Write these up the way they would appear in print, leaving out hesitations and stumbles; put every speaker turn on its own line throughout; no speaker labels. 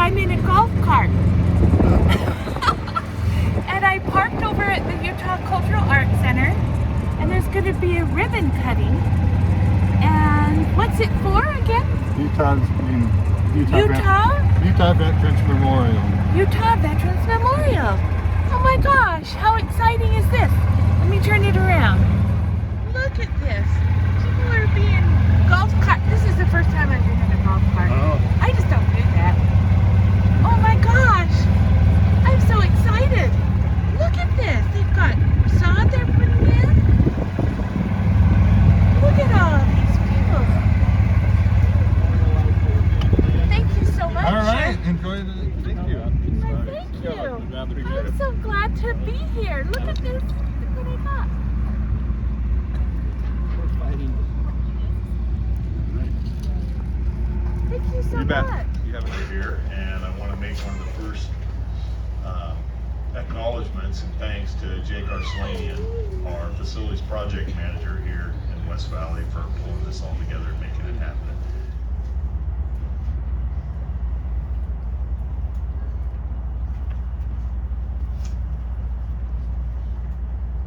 I'm in a golf cart. And I parked over at the Utah Cultural Arts Center, and there's going to be a ribbon cutting. And what's it for again?
Utah Veterans Memorial.
Utah Veterans Memorial. Oh my gosh, how exciting is this? Let me turn it around. Look at this. People are being golf cart. This is the first time I've been in a golf cart.
Oh.
I just don't do that. Oh my gosh. I'm so excited. Look at this. They've got sod they're putting in. Look at all of these people. Thank you so much.
All right, enjoy the. Thank you.
Thank you. I'm so glad to be here. Look at this. Look what I got. Thank you so
You bet.
much.
You have it right here, and I want to make one of the first acknowledgments and thanks to Jake Arslanian, our facilities project manager here in West Valley, for pulling this all together and making it happen.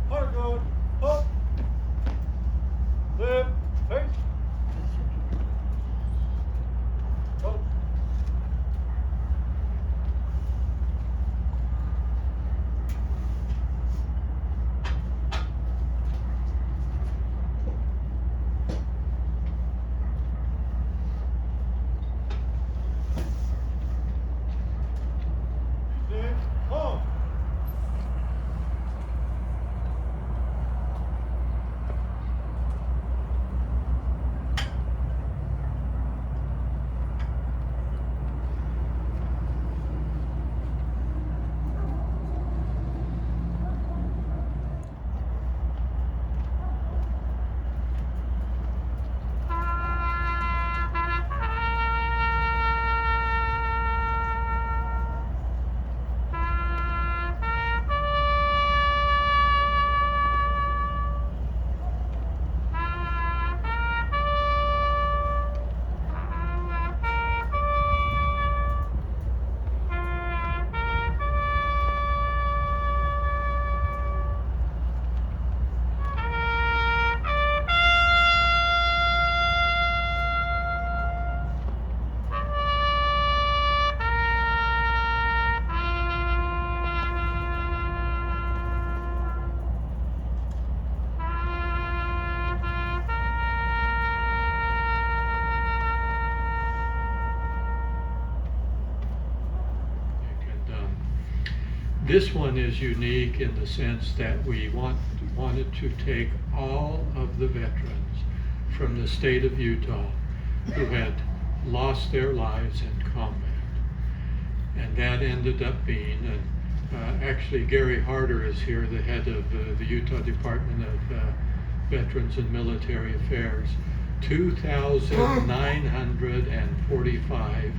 Hard going. Up. Lift. Face. Up. Lift. Home.
This one is unique in the sense that we wanted to take all of the veterans from the state of Utah who had lost their lives in combat. And that ended up being, actually Gary Harder is here, the head of the Utah Department of Veterans and Military Affairs. 2,945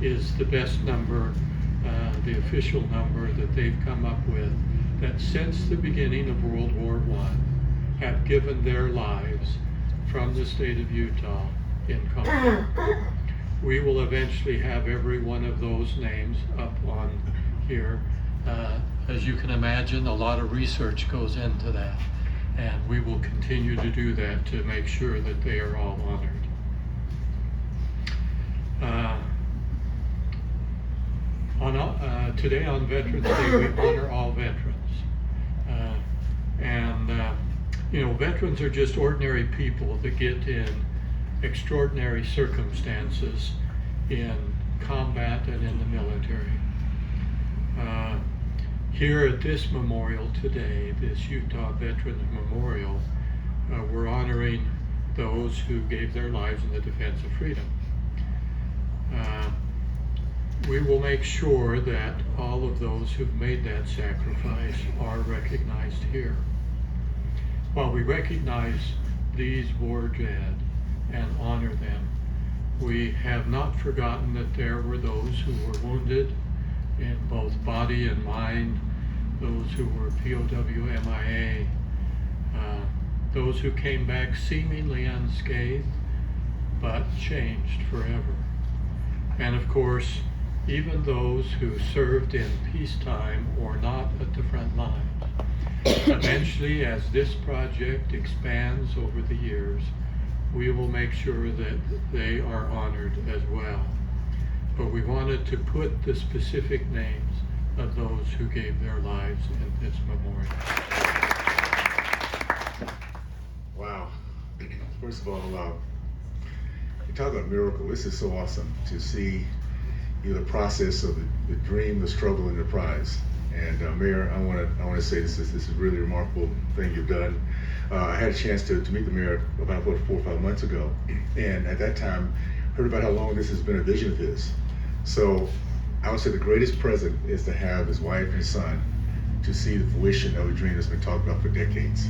is the best number, the official number that they've come up with, that since the beginning of World War I have given their lives from the state of Utah in combat. We will eventually have every one of those names up on here. As you can imagine, a lot of research goes into that, and we will continue to do that to make sure that they are all honored. Today on Veterans Day, we honor all veterans. You know, veterans are just ordinary people that get in extraordinary circumstances in combat and in the military. Here at this memorial today, this Utah Veterans Memorial, we're honoring those who gave their lives in the defense of freedom. We will make sure that all of those who've made that sacrifice are recognized here. While we recognize these war dead and honor them, we have not forgotten that there were those who were wounded in both body and mind, those who were POW, MIA, those who came back seemingly unscathed, but changed forever. And of course, even those who served in peacetime or not at the front lines. Eventually, as this project expands over the years, we will make sure that they are honored as well. But we wanted to put the specific names of those who gave their lives in this memorial.
Wow. First of all, you talk about miracle. This is so awesome to see the process of the dream, the struggle, and the prize. And Mayor, I want to say this is really a remarkable thing you've done. I had a chance to meet the mayor about 4 or 5 months ago, and at that time heard about how long this has been a vision of his. So I would say the greatest present is to have his wife and his son to see the fruition of a dream that's been talked about for decades.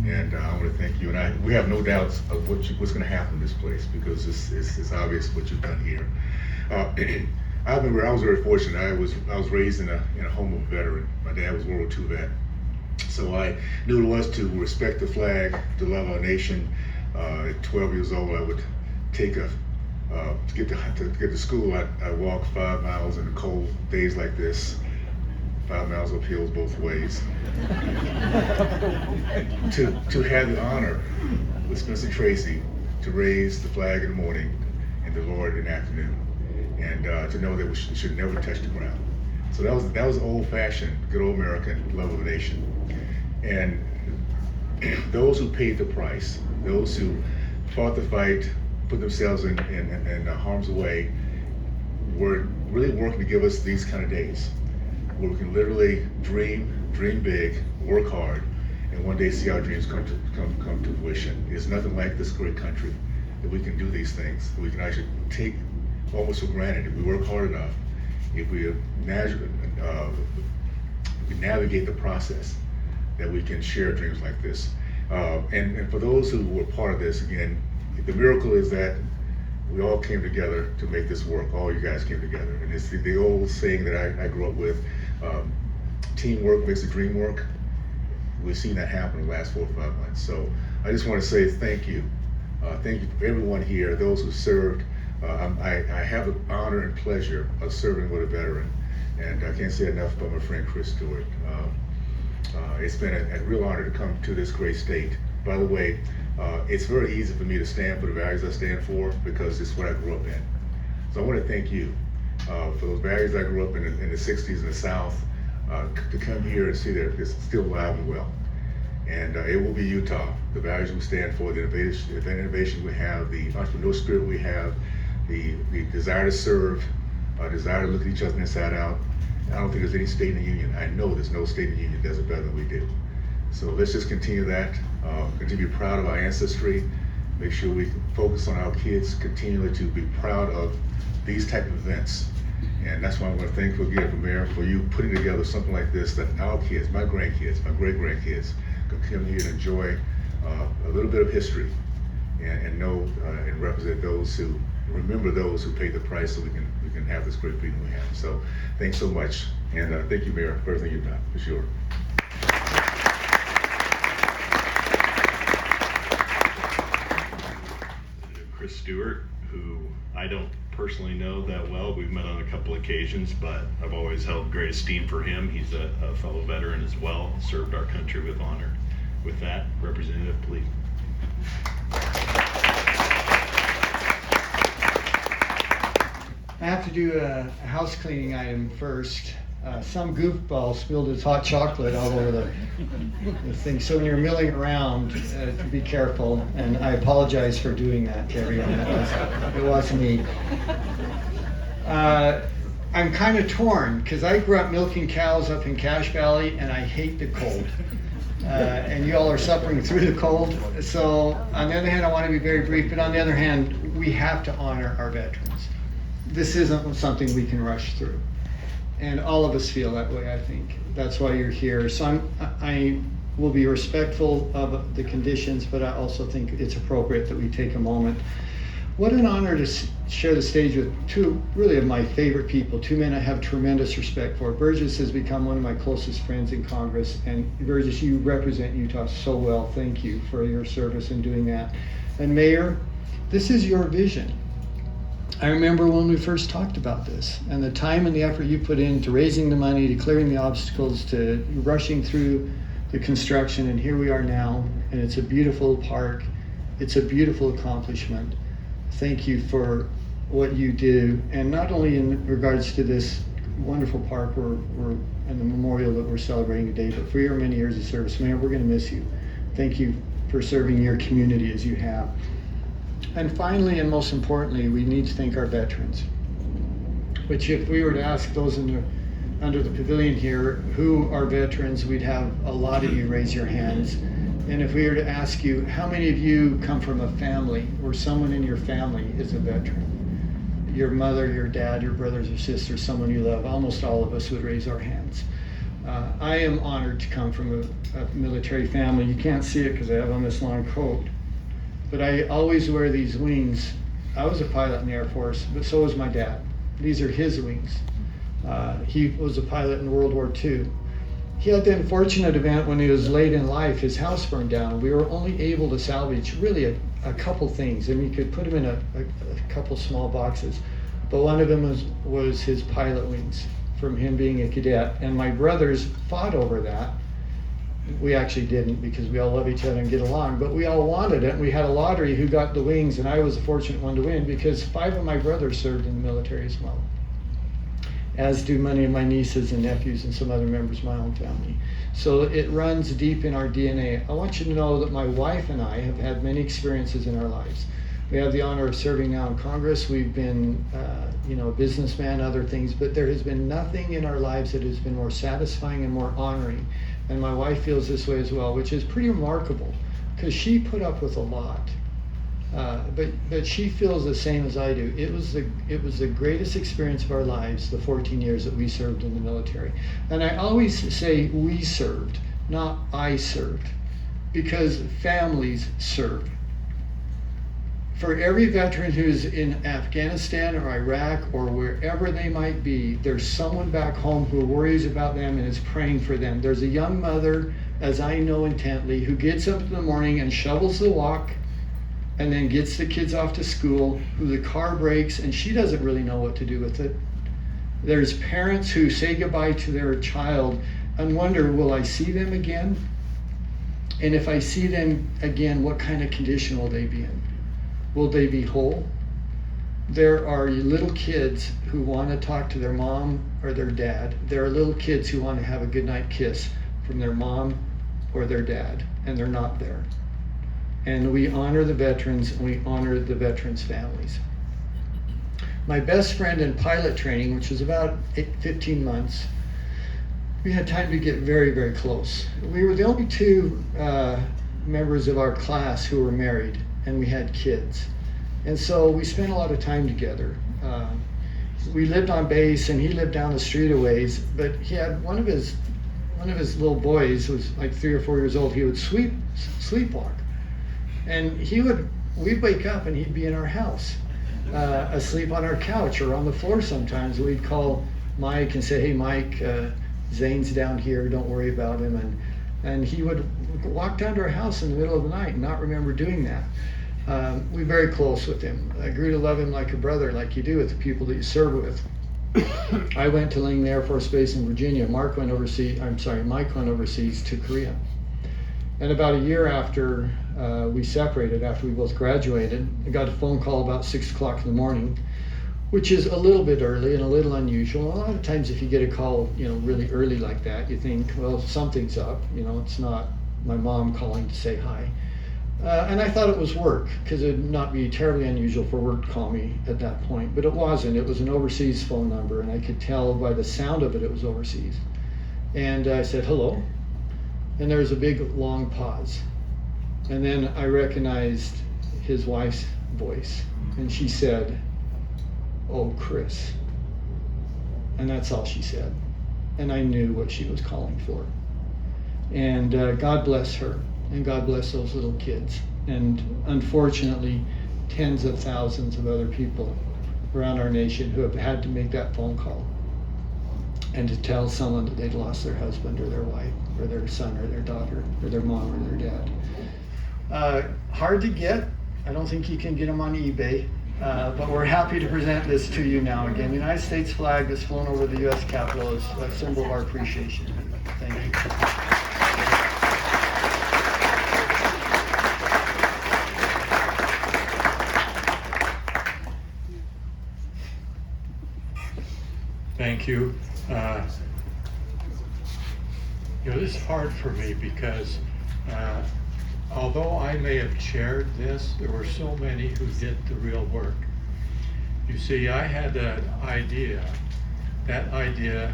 And I want to thank you. And we have no doubts of what's going to happen in this place, because it's obvious what you've done here. I remember I was very fortunate. I was raised in a home of a veteran. My dad was World War II vet, so I knew what it was to respect the flag, to love our nation. At 12 years old, I would take to get to school. I'd walk 5 miles in the cold days like this, 5 miles up hills both ways, to have the honor with Spencer Tracy to raise the flag in the morning and the Lord in the afternoon. And to know that we should never touch the ground. So that was old-fashioned, good old American love of the nation. And those who paid the price, those who fought the fight, put themselves in harm's way, were really working to give us these kind of days, where we can literally dream big, work hard, and one day see our dreams come to fruition. There's nothing like this great country that we can do these things, that we can actually take almost for granted. If we work hard enough, if we navigate the process, that we can share dreams like this. And for those who were part of this, again, the miracle is that we all came together to make this work. All you guys came together. And it's the old saying that I grew up with, teamwork makes the dream work. We've seen that happen in the last 4 or 5 months. So I just want to say thank you. Thank you for everyone here, those who served. I have the honor and pleasure of serving with a veteran, and I can't say enough about my friend Chris Stewart. It's been a real honor to come to this great state. By the way, it's very easy for me to stand for the values I stand for, because it's what I grew up in. So I want to thank you for those values I grew up in the 60s in the South, to come here and see that it's still alive and well. And it will be Utah, the values we stand for, the innovation we have, the entrepreneurial spirit we have, the desire to serve, desire to look at each other inside out. I don't think there's any state in the union. I know there's no state in the union that does it better than we do. So let's just continue that, continue to be proud of our ancestry, make sure we focus on our kids, continually to be proud of these type of events. And that's why I want to thank you again, Mayor, for you putting together something like this, that our kids, my grandkids, my great-grandkids, can come here and enjoy a little bit of history, and know and represent those who, remember those who paid the price, so we can have this great freedom we have. So thanks so much, and thank you, Mayor, for everything you've done, for sure.
Chris Stewart, who I don't personally know that well. We've met on a couple occasions, but I've always held great esteem for him. He's a fellow veteran as well, served our country with honor. With that, Representative, please.
I have to do a house cleaning item first. Some goofball spilled his hot chocolate all over the thing. So when you're milling around, be careful. And I apologize for doing that to everyone. It wasn't me. I'm kind of torn, because I grew up milking cows up in Cache Valley, and I hate the cold. And you all are suffering through the cold. So on the other hand, I want to be very brief, but on the other hand, we have to honor our veterans. This isn't something we can rush through. And all of us feel that way, I think. That's why you're here. So I will be respectful of the conditions, but I also think it's appropriate that we take a moment. What an honor to share the stage with two really of my favorite people, two men I have tremendous respect for. Burgess has become one of my closest friends in Congress, and Burgess, you represent Utah so well. Thank you for your service in doing that. And Mayor, this is your vision. I remember when we first talked about this and the time and the effort you put into raising the money, to clearing the obstacles, to rushing through the construction, and here we are now, and it's a beautiful park. It's a beautiful accomplishment. Thank you for what you do, and not only in regards to this wonderful park and the memorial that we're celebrating today, but for your many years of service. Man, we're going to miss you. Thank you for serving your community as you have. And finally, and most importantly, we need to thank our veterans, which if we were to ask those under the pavilion here who are veterans, we'd have a lot of you raise your hands. And if we were to ask you, how many of you come from a family or someone in your family is a veteran? Your mother, your dad, your brothers or sisters, someone you love, almost all of us would raise our hands. I am honored to come from a military family. You can't see it because I have on this long coat. But I always wear these wings. I was a pilot in the Air Force, but so was my dad. These are his wings. He was a pilot in World War II. He had the unfortunate event when he was late in life, his house burned down. We were only able to salvage really a couple things, and we could put him in a couple small boxes. But one of them was his pilot wings from him being a cadet. And my brothers fought over that. We actually didn't, because we all love each other and get along, but we all wanted it. We had a lottery who got the wings, and I was the fortunate one to win because 5 of my brothers served in the military as well, as do many of my nieces and nephews and some other members of my own family. So it runs deep in our DNA. I want you to know that my wife and I have had many experiences in our lives. We have the honor of serving now in Congress. We've been, a businessman, other things, but there has been nothing in our lives that has been more satisfying and more honoring. And my wife feels this way as well, which is pretty remarkable because she put up with a lot. But she feels the same as I do. It was the greatest experience of our lives, the 14 years that we served in the military. And I always say we served, not I served, because families serve. For every veteran who's in Afghanistan or Iraq or wherever they might be, there's someone back home who worries about them and is praying for them. There's a young mother, as I know intently, who gets up in the morning and shovels the walk and then gets the kids off to school, who the car breaks and she doesn't really know what to do with it. There's parents who say goodbye to their child and wonder, will I see them again? And if I see them again, what kind of condition will they be in? Will they be whole? There are little kids who want to talk to their mom or their dad. There are little kids who want to have a goodnight kiss from their mom or their dad, and they're not there. And we honor the veterans, and we honor the veterans' families. My best friend in pilot training, which was about 15 months, we had time to get very, very close. We were the only 2 members of our class who were married, and we had kids. And so we spent a lot of time together. We lived on base and he lived down the street a ways, but he had one of his little boys who was like 3 or 4 years old. He would sleepwalk. And we'd wake up and he'd be in our house, asleep on our couch or on the floor sometimes. We'd call Mike and say, hey Mike, Zane's down here, don't worry about him. And he would walk down to our house in the middle of the night and not remember doing that. We were very close with him. I grew to love him like a brother, like you do with the people that you serve with. I went to Langley Air Force Base in Virginia. Mike went overseas to Korea. And about a year after we separated, after we both graduated, I got a phone call about 6 o'clock in the morning, which is a little bit early and a little unusual. A lot of times if you get a call, really early like that, you think, well, something's up. It's not my mom calling to say hi. And I thought it was work, because it would not be terribly unusual for work to call me at that point. But it wasn't. It was an overseas phone number, and I could tell by the sound of it was overseas. And I said, hello. And there was a big, long pause. And then I recognized his wife's voice. And she said, oh, Chris. And that's all she said. And I knew what she was calling for. And God bless her. And God bless those little kids. And unfortunately, tens of thousands of other people around our nation who have had to make that phone call and to tell someone that they'd lost their husband or their wife or their son or their daughter or their mom or their dad. Hard to get. I don't think you can get them on eBay. But we're happy to present this to you now. Again, the United States flag that's flown over the U.S. Capitol is a symbol of our appreciation. Thank you.
Thank you. This is hard for me because although I may have chaired this, there were so many who did the real work. You see, I had an idea. That idea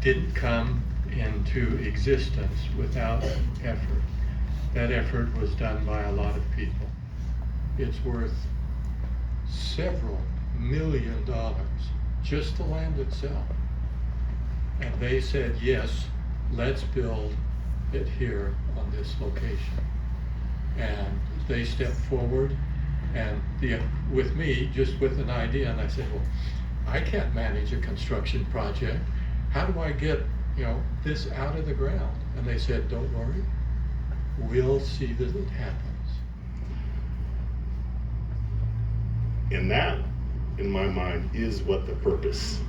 didn't come into existence without effort. That effort was done by a lot of people. It's worth several $1 million, just the land itself. And they said, yes, let's build it here on this location. And they stepped forward and with me, just with an idea, and I said, well, I can't manage a construction project. How do I get this out of the ground? And they said, don't worry, we'll see that it happens.
And that, in my mind, is what the purpose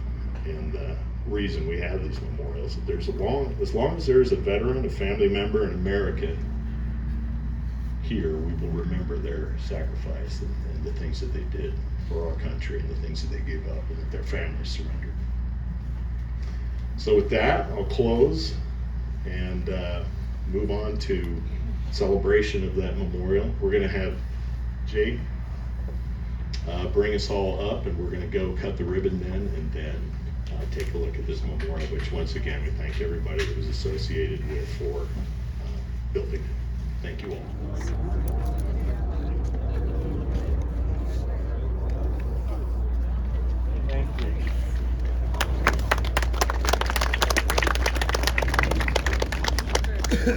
and the reason we have these memorials. As long as there's a veteran, a family member, an American here, we will remember their sacrifice and the things that they did for our country and the things that they gave up and that their families surrendered. So with that, I'll close and move on to celebration of that memorial. We're going to have Jake bring us all up, and we're going to go cut the ribbon then, and then take a look at this memorial, which once again we thank everybody that was associated with for building it. Thank you all.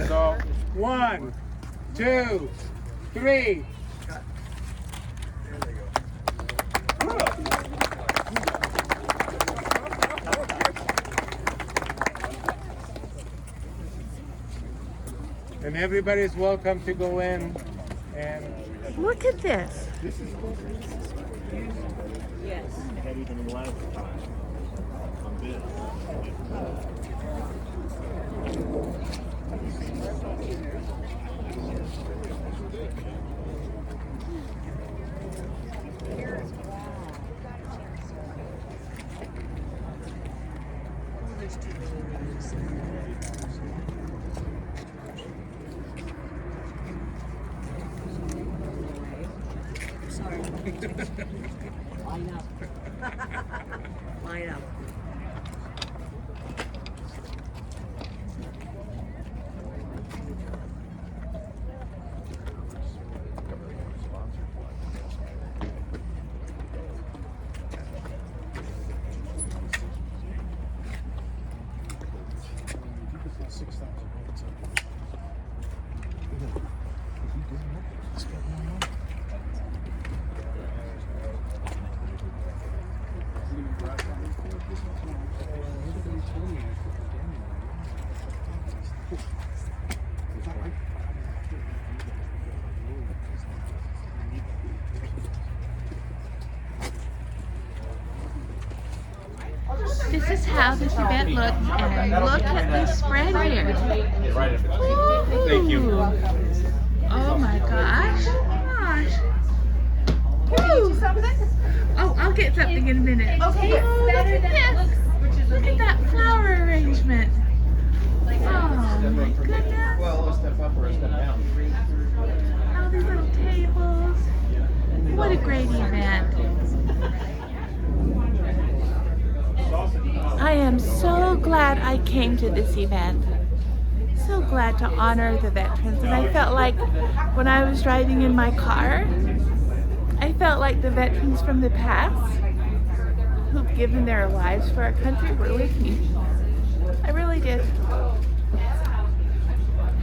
So, 1, 2, 3. And everybody's welcome to go in and
Look at this.
Line up. Line up.
This is how this event looks, and look at this spread here. Thank you. Oh my gosh. Woo. Oh, I'll get something in a minute. Okay. Oh, look at this. Look at that flower arrangement. Oh my goodness.
Well, a step up or a step down.
All these little tables. What a great event. I am so glad I came to this event. So glad to honor the veterans. And I felt like when I was driving in my car, I felt like the veterans from the past who've given their lives for our country were with me. I really did.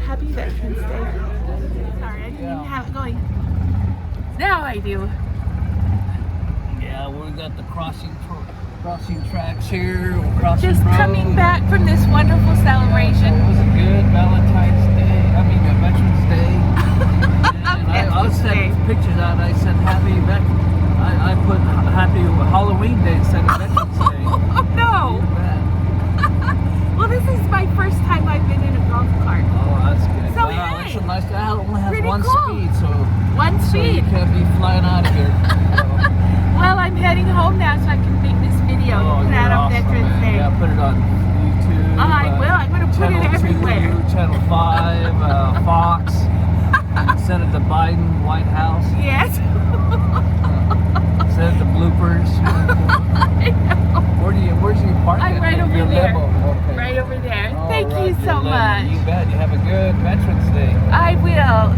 Happy Veterans Day. Sorry, I didn't even have it going. Now I do.
Yeah, we got the crossing tracks here.
Just coming back from this wonderful celebration.
It was a good Valentine's Day. I mean, Veterans Day. And I was sending pictures out. I said, happy I put Happy Halloween Day instead of Veterans Day.
Oh no!
Even that.
Well, this is my first time I've been in a golf cart.
Oh, that's good.
So,
wow,
hey,
it's a nice. It only has
pretty
one
cool.
speed, so
One
so you
speed.
can't be flying out of here.
Well, I'm heading home now so I can make this video
Oh,
to put
you're
out on
awesome,
Veterans
man.
Day.
Yeah, put it on YouTube.
I will. I'm going to put it
Channel 2,
everywhere.
Channel 5, Fox. Send it to Biden, White House.
Yes.
Send it to bloopers.
I know.
Where's your park?
I'm
at?
right over
Your
there.
limo. Okay.
Right over there.
All
Thank
right,
you so
your limo.
much.
You bet. You have a good Veterans Day.
I will.